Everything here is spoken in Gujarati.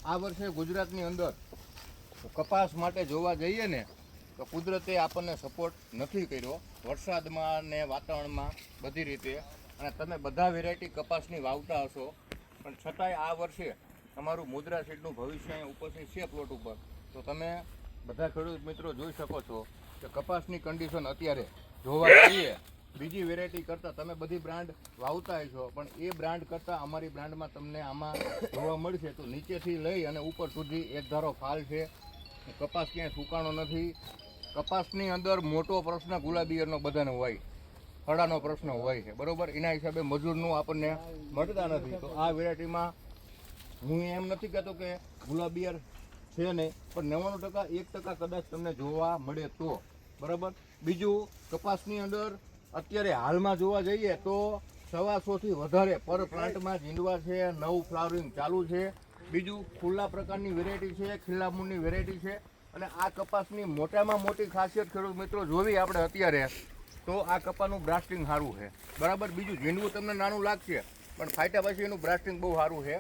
આ વર્ષે ગુજરાતની અંદર કપાસ માટે જોવા જઈએ ને તો કુદરતે આપણને સપોર્ટ નથી કર્યો વરસાદમાં ને વાતાવરણમાં બધી રીતે, અને તમે બધા વેરાયટી કપાસની વાવતા હશો, પણ છતાંય આ વર્ષે તમારું મુદ્રા સીડનું ભવિષ્ય અહીં ઉપસ્થિત છે પ્લોટ ઉપર. તો તમે બધા ખેડૂત મિત્રો જોઈ શકો છો કે કપાસની કન્ડિશન અત્યારે જોવા જઈએ બીજી વેરાયટી કરતાં, તમે બધી બ્રાન્ડ વાવતા હશો પણ એ બ્રાન્ડ કરતાં અમારી બ્રાન્ડમાં તમને આમાં જોવા મળશે તો નીચેથી લઈ અને ઉપર સુધી એક ધારો ફાલ છે, કપાસ ક્યાંય સુકાણો નથી. કપાસની અંદર મોટો પ્રશ્ન ગુલાબીયરનો બધાને હોય, ખડાનો પ્રશ્ન હોય છે બરોબર, એના હિસાબે મજૂરનું આપણને મળતા નથી. તો આ વેરાયટીમાં હું એમ નથી કહેતો કે ગુલાબીયર છે નહીં, પણ 99% 1% કદાચ તમને જોવા મળે તો બરાબર. બીજું કપાસની અંદર અત્યારે હાલમાં જોવા જઈએ તો 125થી વધારે પર પ્લાન્ટમાં જીંડવા છે, નવું ફ્લાવરિંગ ચાલુ છે. બીજું ખુલ્લા પ્રકારની વેરાયટી છે, ખીલ્લા મૂળની વેરાયટી છે. અને આ કપાસની મોટામાં મોટી ખાસિયત ખેડૂત મિત્રો જોવી આપણે અત્યારે તો આ કપાસનું બ્રાસ્ટિંગ સારું છે બરાબર. બીજું ઝીંડવું તમને નાનું લાગશે પણ ફાટ્યા પછી એનું બ્રાસ્ટિંગ બહુ સારું છે.